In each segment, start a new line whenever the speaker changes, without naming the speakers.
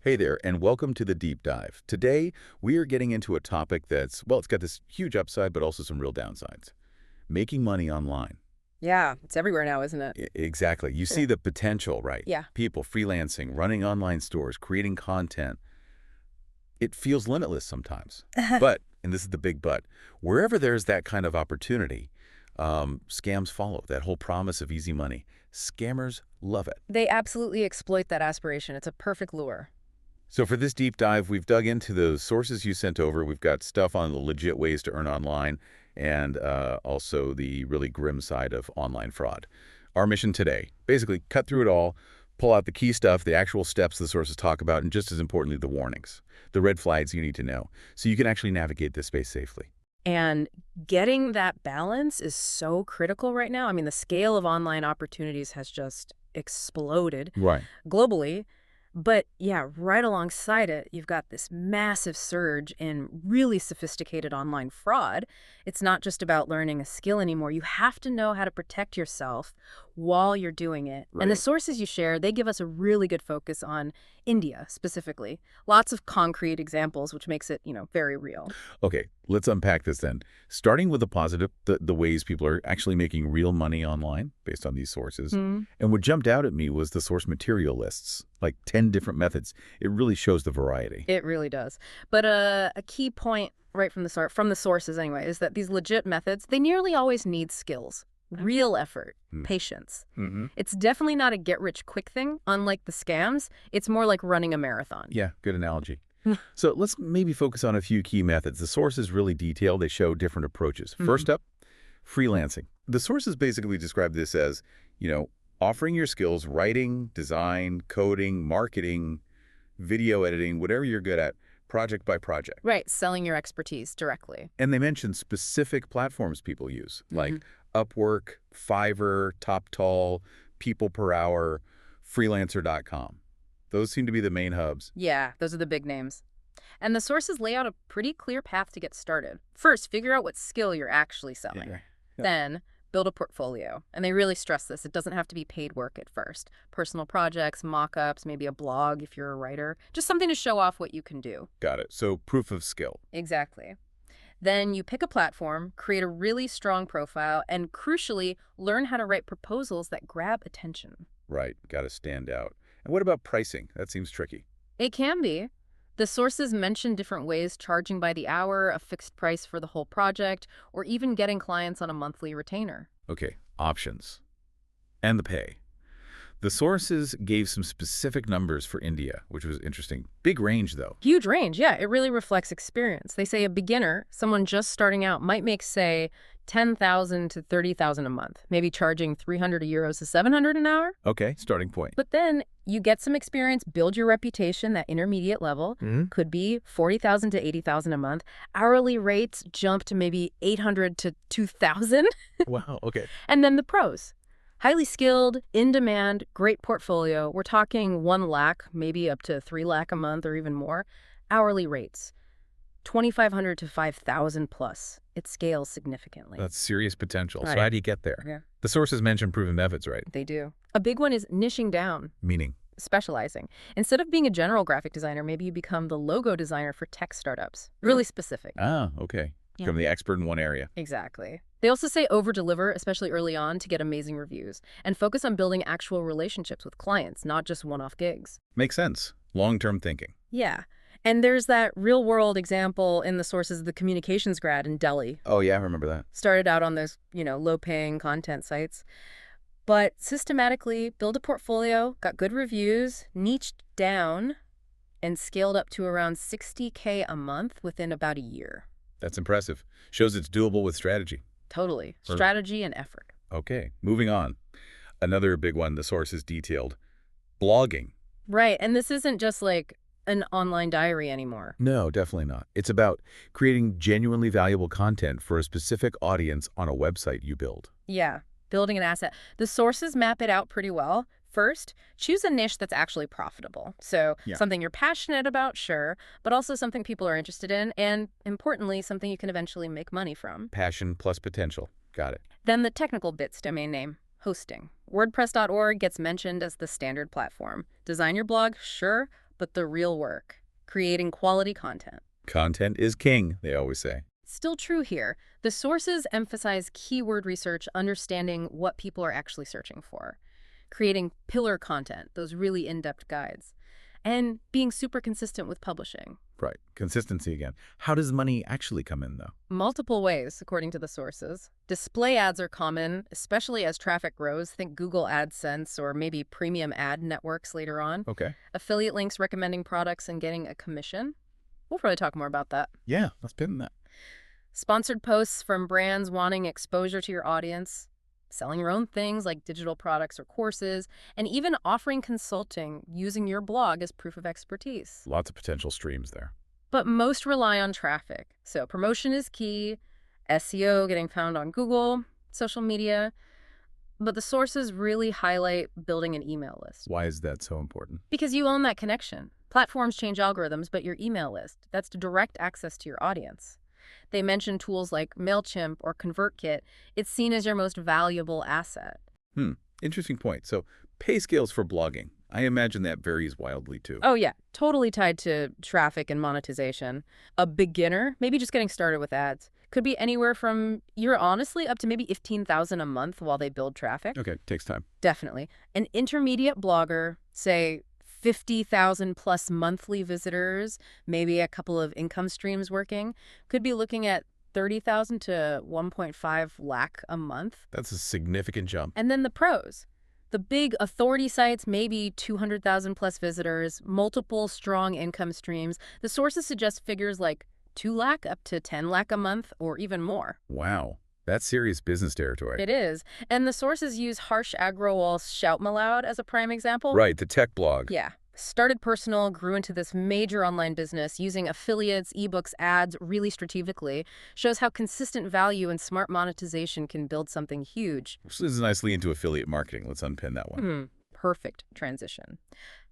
Hey there, and welcome to the Deep Dive. Today, we are getting into a topic that's, well, it's got this huge upside, but also some real downsides. Making money online.
Yeah, it's everywhere now, isn't it?
Exactly. You see the potential, right?
Yeah.
People freelancing, running online stores, creating content. It feels limitless sometimes. But, and this is the big but, wherever there's that kind of opportunity, scams follow. That whole promise of easy money. Scammers love it.
They absolutely exploit that aspiration. It's a perfect lure.
So for this deep dive, we've dug into the sources you sent over. We've got stuff on the legit ways to earn online and also the really grim side of online fraud. Our mission today, basically cut through it all, pull out the key stuff, the actual steps the sources talk about, and just as importantly, the warnings, the red flags you need to know, so you can actually navigate this space safely.
And getting that balance is so critical right now. I mean, the scale of online opportunities has just exploded
Right.
globally. But yeah, right alongside it, you've got this massive surge in really sophisticated online fraud. It's not just about learning a skill anymore. You have to know how to protect yourself while you're doing it. And the
Right.
sources you share, they give us a really good focus on India specifically. Lots of concrete examples, which makes it, very real.
Okay, let's unpack this then. Starting with the positive, the ways people are actually making real money online based on these sources.
Hmm.
And what jumped out at me was the source material lists, like 10 different methods. It really shows the variety.
It really does. But a key point right from the start, from the sources anyway, is that these legit methods, they nearly always need skills, real effort,
Mm.
patience.
Mm-hmm.
It's definitely not a get-rich-quick thing, unlike the scams. It's more like running a marathon.
Yeah, good analogy. So let's maybe focus on a few key methods. The source is really detailed. They show different approaches. First up, freelancing. The sources basically describe this as, offering your skills, writing, design, coding, marketing, video editing, whatever you're good at, project by project.
Right, selling your expertise directly.
And they mention specific platforms people use, like
Mhm.
Upwork, Fiverr, TopTal, People Per Hour, Freelancer.com. Those seem to be the main hubs.
Yeah, those are the big names. And the sources lay out a pretty clear path to get started. First, figure out what skill you're actually selling.
Yeah. Yeah.
Then, build a portfolio. And they really stress this. It doesn't have to be paid work at first. Personal projects, mock-ups, maybe a blog if you're a writer. Just something to show off what you can do.
Got it. So proof of skill.
Exactly. Then you pick a platform, create a really strong profile, and crucially, learn how to write proposals that grab attention.
Right. Got to stand out. And what about pricing? That seems tricky.
It can be. The sources mention different ways: charging by the hour, a fixed price for the whole project, or even getting clients on a monthly retainer.
Okay. Options. And the pay. The sources gave some specific numbers for India, which was interesting. Big range, though.
Huge range, yeah. It really reflects experience. They say a beginner, someone just starting out, might make, say, 10,000 to 30,000 a month, maybe charging 300 euros to 700 an hour.
Okay. Starting point.
But then you get some experience, build your reputation, that intermediate level, could be 40,000 to 80,000 a month. Hourly rates jump to maybe 800 to 2,000.
Wow. Okay.
And then the pros. Highly skilled, in demand, great portfolio. We're talking 1 lakh, maybe up to 3 lakh a month or even more. Hourly rates, 2,500 to 5,000 plus. It scales significantly.
That's serious potential. So
Right.
how do you get there?
Yeah.
The sources mention proven methods, right?
They do. A big one is niching down,
Meaning.
specializing. Instead of being a general graphic designer, maybe you become the logo designer for tech startups. Really specific.
Ah, okay.
Yeah.
Become the expert in one area.
Exactly. They also say over-deliver, especially early on, to get amazing reviews, and focus on building actual relationships with clients, not just one-off gigs.
Makes sense. Long-term thinking.
Yeah. And there's that real-world example in the sources of the communications grad in Delhi.
Oh, yeah, I remember that.
Started out on those, low-paying content sites, but systematically built a portfolio, got good reviews, niched down, and scaled up to around 60K a month within about a year.
That's impressive. Shows it's doable with strategy.
Totally.
Or-
Strategy and effort.
Okay, moving on. Another big one the source is detailed. Blogging.
Right. And this isn't just like an online diary anymore.
No, definitely not. It's about creating genuinely valuable content for a specific audience on a website you build.
Yeah. Building an asset. The sources map it out pretty well. First, choose a niche that's actually profitable. So
Yeah.
something you're passionate about, sure, but also something people are interested in, and importantly, something you can eventually make money from.
Passion plus potential. Got it.
Then the technical bits: domain name, hosting. WordPress.org gets mentioned as the standard platform. Design your blog, sure, but the real work, creating quality content.
Content is king, they always say.
Still true here. The sources emphasize keyword research, understanding what people are actually searching for, creating pillar content, those really in-depth guides, and being super consistent with publishing.
Right. Consistency again. How does money actually come in, though?
Multiple ways, according to the sources. Display ads are common, especially as traffic grows. Think Google AdSense or maybe premium ad networks later on.
Okay.
Affiliate links recommending products and getting a commission. We'll probably talk more about that.
Yeah, let's pin that.
Sponsored posts from brands wanting exposure to your audience, selling your own things like digital products or courses, and even offering consulting using your blog as proof of expertise.
Lots of potential streams there.
But most rely on traffic. So promotion is key, SEO, getting found on Google, social media. But the sources really highlight building an email list.
Why is that so important?
Because you own that connection. Platforms change algorithms, but your email list, that's direct access to your audience. They mention tools like MailChimp or ConvertKit. It's seen as your most valuable asset.
Interesting point. So pay scales for blogging. I imagine that varies wildly, too.
Oh, yeah. Totally tied to traffic and monetization. A beginner, maybe just getting started with ads, could be anywhere from, honestly, up to maybe $15,000 a month while they build traffic.
Okay, takes time.
Definitely. An intermediate blogger, say 50,000 plus monthly visitors, maybe a couple of income streams working, could be looking at 30,000 to 1.5 lakh a month.
That's a significant jump.
And then the pros. The big authority sites, maybe 200,000 plus visitors, multiple strong income streams. The sources suggest figures like 2 lakh up to 10 lakh a month or even more.
Wow. That's serious business territory.
It is. And the sources use Harsh Agrawal's Shout Maloud as a prime example.
Right, the tech blog.
Yeah. Started personal, grew into this major online business using affiliates, ebooks, ads really strategically. Shows how consistent value and smart monetization can build something huge.
This is nicely into affiliate marketing. Let's unpin that one.
Perfect transition.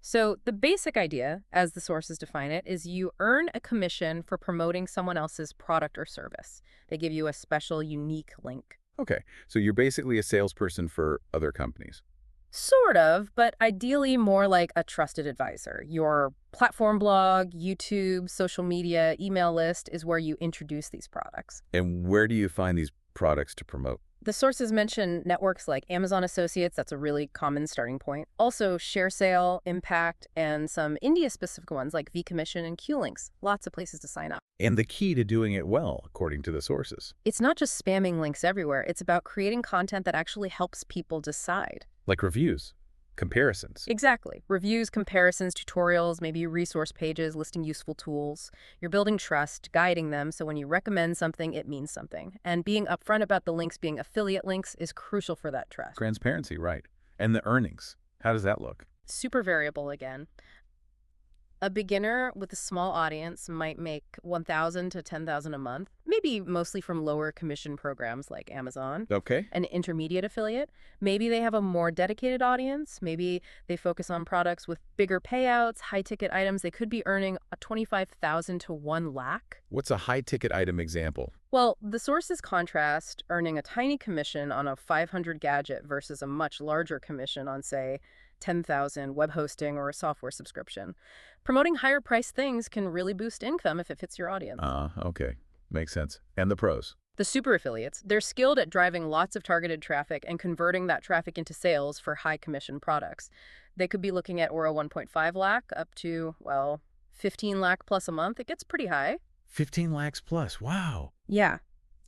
So the basic idea, as the sources define it, is you earn a commission for promoting someone else's product or service. They give you a special, unique link.
Okay, so you're basically a salesperson for other companies.
Sort of, but ideally more like a trusted advisor. Your platform blog, YouTube, social media, email list is where you introduce these products.
And where do you find these products to promote?
The sources mention networks like Amazon Associates. That's a really common starting point. Also, ShareSale, Impact, and some India-specific ones like vCommission and QLinks. Lots of places to sign up.
And the key to doing it well, according to the sources.
It's not just spamming links everywhere. It's about creating content that actually helps people decide.
Like reviews, comparisons.
Exactly. Reviews, comparisons, tutorials, maybe resource pages listing useful tools. You're building trust, guiding them, so when you recommend something, it means something. And being upfront about the links being affiliate links is crucial for that trust.
Transparency, right. And the earnings. How does that look?
Super variable again. A beginner with a small audience might make $1,000 to $10,000 a month, maybe mostly from lower commission programs like Amazon.
Okay.
An intermediate affiliate, maybe they have a more dedicated audience. Maybe they focus on products with bigger payouts, high-ticket items. They could be earning a $25,000 to 1 lakh.
What's a high-ticket item example?
Well, the sources contrast earning a tiny commission on a 500 gadget versus a much larger commission on, say, 10,000 web hosting or a software subscription. Promoting higher priced things can really boost income if it fits your audience.
Okay. Makes sense. And the pros?
The super affiliates, they're skilled at driving lots of targeted traffic and converting that traffic into sales for high commission products. They could be looking at Aura 1.5 lakh up to, 15 lakh plus a month. It gets pretty high.
15 lakhs plus. Wow.
Yeah.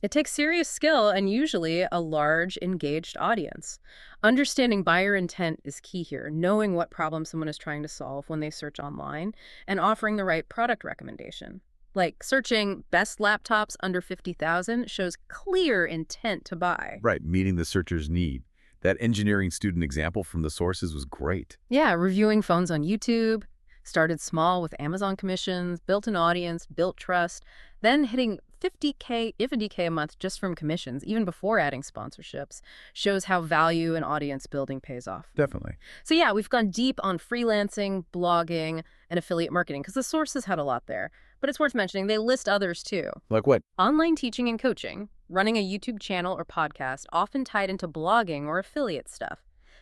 It takes serious skill and usually a large, engaged audience. Understanding buyer intent is key here, knowing what problem someone is trying to solve when they search online, and offering the right product recommendation. Like searching best laptops under 50,000 shows clear intent to buy.
Right, meeting the searcher's need. That engineering student example from the sources was great.
Yeah, reviewing phones on YouTube, started small with Amazon commissions, built an audience, built trust, then hitting 50K a month just from commissions, even before adding sponsorships, shows how value and audience building pays off.
Definitely.
So yeah, we've gone deep on freelancing, blogging, and affiliate marketing because the sources had a lot there. But it's worth mentioning they list others too.
Like what?
Online teaching and coaching, running a YouTube channel or podcast, often tied into blogging or affiliate stuff.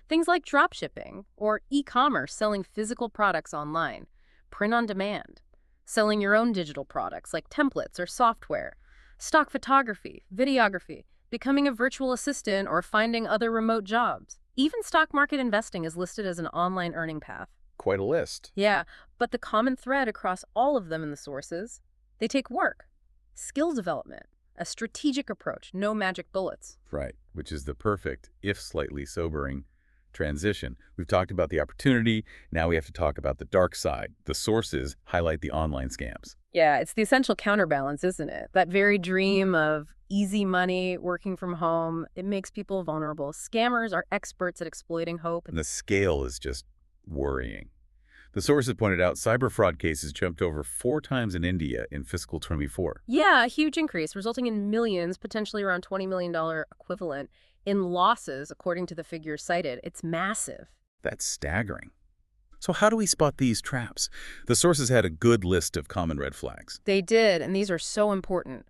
Things like dropshipping or e-commerce, selling physical products online. print on demand, selling your own digital products like templates or software, stock photography, videography, becoming a virtual assistant, or finding other remote jobs. Even stock market investing is listed as an online earning path.
Quite a list.
Yeah, but the common thread across all of them in the sources, they take work, skill development, a strategic approach, no magic bullets.
Right, which is the perfect, if slightly sobering, transition. We've talked about the opportunity. Now we have to talk about the dark side. The sources highlight the online scams.
Yeah, it's the essential counterbalance, isn't it? That very dream of easy money, working from home, it makes people vulnerable. Scammers are experts at exploiting hope.
And the scale is just worrying. The sources pointed out cyber fraud cases jumped over 4 times in India in fiscal 24.
Yeah, a huge increase, resulting in millions, potentially around $20 million equivalent, in losses, according to the figures cited. It's massive.
That's staggering. So how do we spot these traps? The sources had a good list of common red flags.
They did, and these are so important.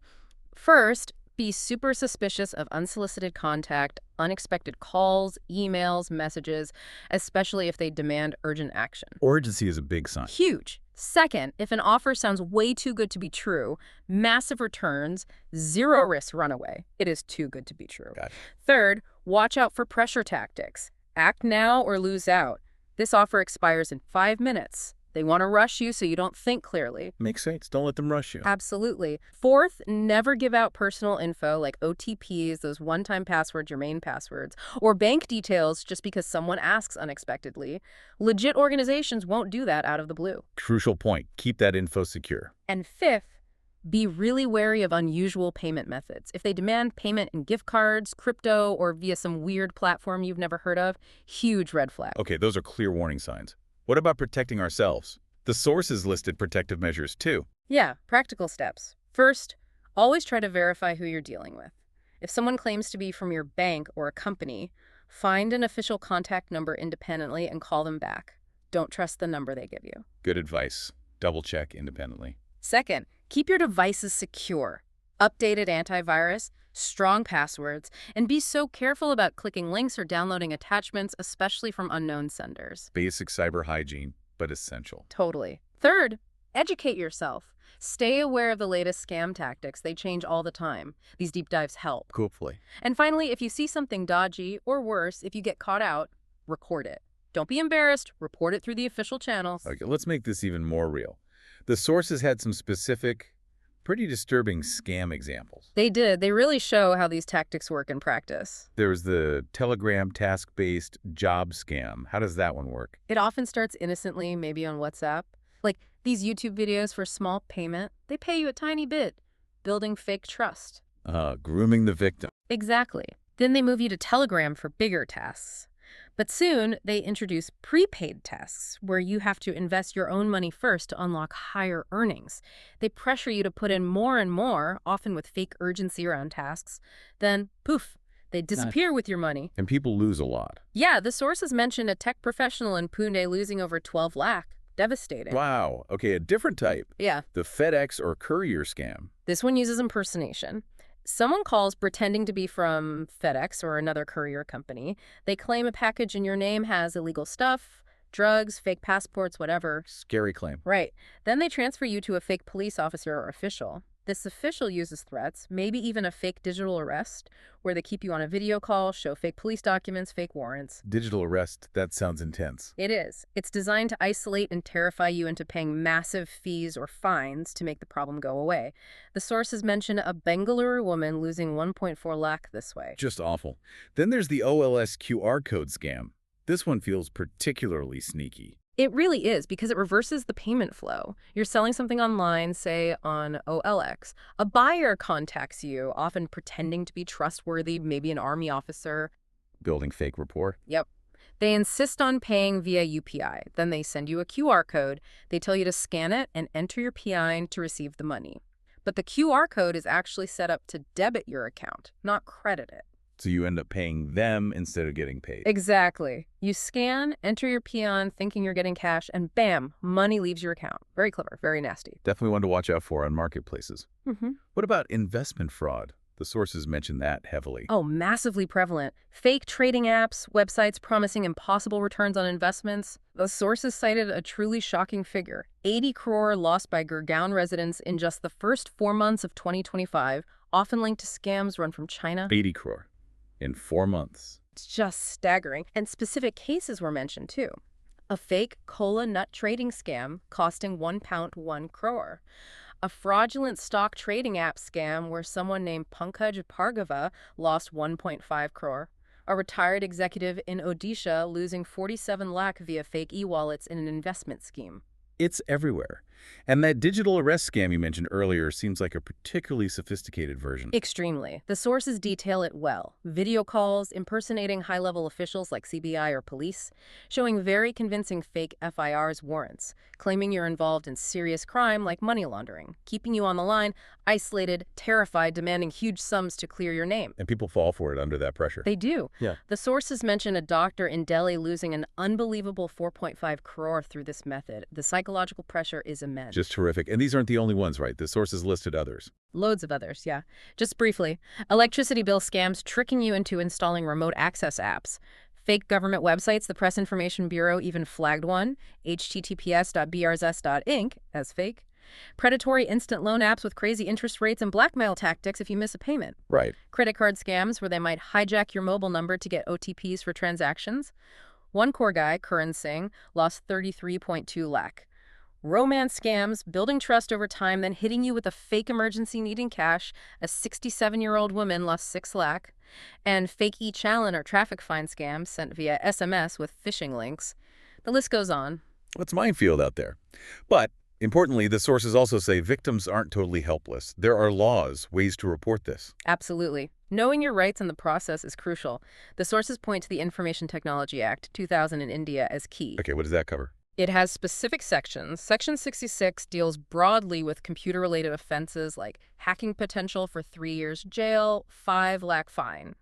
First, be super suspicious of unsolicited contact, unexpected calls, emails, messages, especially if they demand urgent action.
Urgency is a big sign.
Huge. Second, if an offer sounds way too good to be true, massive returns, zero risk runaway, it is too good to be true.
Got it.
Third, watch out for pressure tactics. Act now or lose out. This offer expires in 5 minutes. They want to rush you so you don't think clearly.
Makes sense. Don't let them rush you.
Absolutely. Fourth, never give out personal info like OTPs, those one-time passwords, your main passwords, or bank details just because someone asks unexpectedly. Legit organizations won't do that out of the blue.
Crucial point. Keep that info secure.
And fifth, be really wary of unusual payment methods. If they demand payment in gift cards, crypto, or via some weird platform you've never heard of, huge red flag.
Okay, those are clear warning signs. What about protecting ourselves? The sources listed protective measures too.
Yeah, practical steps. First, always try to verify who you're dealing with. If someone claims to be from your bank or a company, find an official contact number independently and call them back. Don't trust the number they give you.
Good advice. Double check independently.
Second, keep your devices secure. Updated antivirus, strong passwords, and be so careful about clicking links or downloading attachments, especially from unknown senders.
Basic cyber hygiene, but essential.
Totally. Third, educate yourself. Stay aware of the latest scam tactics. They change all the time. These deep dives help.
Hopefully.
And finally, if you see something dodgy, or worse, if you get caught out, record it. Don't be embarrassed. Report it through the official channels.
Okay, let's make this even more real. The sources had some specific, pretty disturbing scam examples.
They did. They really show how these tactics work in practice.
There was the Telegram task-based job scam. How does that one work?
It often starts innocently, maybe on WhatsApp. Like these YouTube videos for small payment, they pay you a tiny bit, building fake trust.
Grooming the victim.
Exactly. Then they move you to Telegram for bigger tasks. But soon, they introduce prepaid tasks, where you have to invest your own money first to unlock higher earnings. They pressure you to put in more and more, often with fake urgency around tasks. Then, poof, they disappear with your money.
And people lose a lot.
Yeah, the sources mentioned a tech professional in Pune losing over 12 lakh. Devastating.
Wow. Okay, a different type.
Yeah.
The FedEx or courier scam.
This one uses impersonation. Someone calls pretending to be from FedEx or another courier company. They claim a package in your name has illegal stuff, drugs, fake passports, whatever.
Scary claim.
Right. Then they transfer you to a fake police officer or official. This official uses threats, maybe even a fake digital arrest, where they keep you on a video call, show fake police documents, fake warrants.
Digital arrest, that sounds intense.
It is. It's designed to isolate and terrify you into paying massive fees or fines to make the problem go away. The sources mention a Bengaluru woman losing 1.4 lakh this way.
Just awful. Then there's the OLX QR code scam. This one feels particularly sneaky.
It really is, because it reverses the payment flow. You're selling something online, say on OLX. A buyer contacts you, often pretending to be trustworthy, maybe an army officer.
Building fake rapport.
Yep. They insist on paying via UPI. Then they send you a QR code. They tell you to scan it and enter your PIN to receive the money. But the QR code is actually set up to debit your account, not credit it.
So you end up paying them instead of getting paid.
Exactly. You scan, enter your PIN, thinking you're getting cash, and bam, money leaves your account. Very clever, very nasty.
Definitely one to watch out for on marketplaces. What about investment fraud? The sources mention that heavily.
Oh, massively prevalent. Fake trading apps, websites promising impossible returns on investments. The sources cited a truly shocking figure. 80 crore lost by Gurgaon residents in just the first 4 months of 2025, often linked to scams run from China.
80 crore in 4 months.
It's just staggering. And specific cases were mentioned, too. A fake Kola nut trading scam costing 1.1 crore. A fraudulent stock trading app scam where someone named Pankaj Bhargava lost 1.5 crore. A retired executive in Odisha losing 47 lakh via fake e-wallets in an investment scheme.
It's everywhere. And that digital arrest scam you mentioned earlier seems like a particularly sophisticated version.
Extremely. The sources detail it well. Video calls, impersonating high-level officials like CBI or police, showing very convincing fake FIRs warrants, claiming you're involved in serious crime like money laundering, keeping you on the line, isolated, terrified, demanding huge sums to clear your name.
And people fall for it under that pressure.
They do.
Yeah.
The sources mention a doctor in Delhi losing an unbelievable 4.5 crore through this method. The psychological pressure is immense.
Just terrific. And these aren't the only ones, right? The sources listed others.
Loads of others, yeah. Just briefly, electricity bill scams tricking you into installing remote access apps. Fake government websites, the Press Information Bureau even flagged one, https.brzs.inc, as fake. Predatory instant loan apps with crazy interest rates and blackmail tactics if you miss a payment.
Right.
Credit card scams where they might hijack your mobile number to get OTPs for transactions. One core guy, Karan Singh, lost 33.2 lakh. Romance scams, building trust over time, then hitting you with a fake emergency needing cash. A 67-year-old woman lost 6 lakh. And fake e-challan or traffic fine scams sent via SMS with phishing links. The list goes on.
It's minefield out there. But importantly, the sources also say victims aren't totally helpless. There are laws, ways to report this.
Absolutely. Knowing your rights in the process is crucial. The sources point to the Information Technology Act, 2000 in India, as key.
Okay, what does that cover?
It has specific sections. Section 66 deals broadly with computer-related offenses like hacking potential for 3 years jail, 5 lakh fine.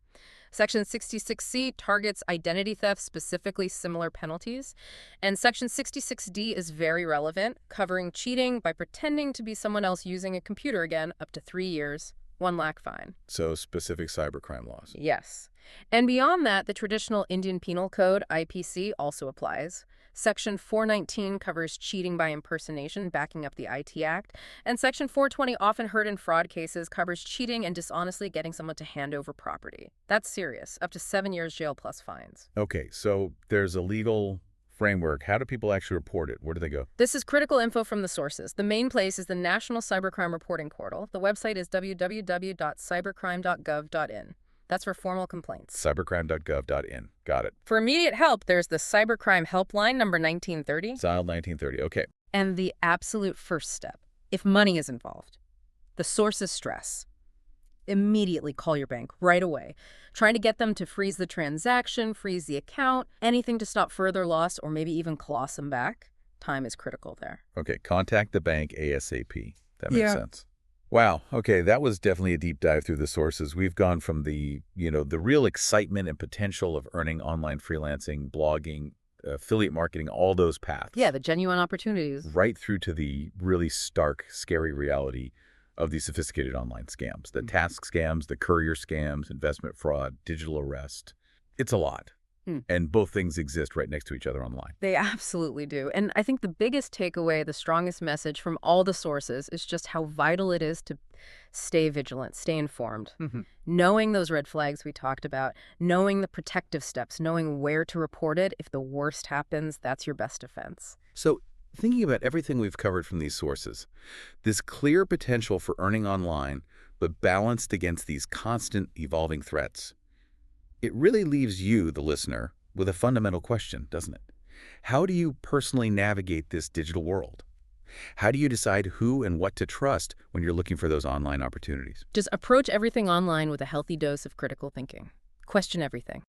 Section 66C targets identity theft, specifically similar penalties. And Section 66D is very relevant, covering cheating by pretending to be someone else using a computer again, up to 3 years, 1 lakh fine.
So specific cybercrime laws.
Yes. And beyond that, the traditional Indian Penal Code, IPC, also applies. Section 419 covers cheating by impersonation, backing up the IT Act. And Section 420, often heard in fraud cases, covers cheating and dishonestly getting someone to hand over property. That's serious, up to 7 years jail plus fines.
Okay, so there's a legal framework. How do people actually report it? Where do they go?
This is critical info from the sources. The main place is the National Cybercrime Reporting Portal. The website is www.cybercrime.gov.in. That's for formal complaints.
Cybercrime.gov.in. Got it.
For immediate help, there's the Cybercrime Helpline number 1930.
Dialed 1930. Okay.
And the absolute first step, if money is involved, the sources stress. Immediately call your bank right away, trying to get them to freeze the transaction, freeze the account, anything to stop further loss or maybe even claw some back. Time is critical there.
Okay, contact the bank ASAP. That makes sense. Wow. Okay, that was definitely a deep dive through the sources. We've gone from the real excitement and potential of earning online freelancing, blogging, affiliate marketing, all those paths.
Yeah, the genuine opportunities.
Right through to the really stark, scary reality of these sophisticated online scams. The task scams, the courier scams, investment fraud, digital arrest. It's a lot. And both things exist right next to each other online.
They absolutely do. And I think the biggest takeaway, the strongest message from all the sources is just how vital it is to stay vigilant, stay informed. Knowing those red flags we talked about, knowing the protective steps, knowing where to report it. If the worst happens, that's your best defense.
So thinking about everything we've covered from these sources, this clear potential for earning online, but balanced against these constant evolving threats, it really leaves you, the listener, with a fundamental question, doesn't it? How do you personally navigate this digital world? How do you decide who and what to trust when you're looking for those online opportunities?
Just approach everything online with a healthy dose of critical thinking. Question everything.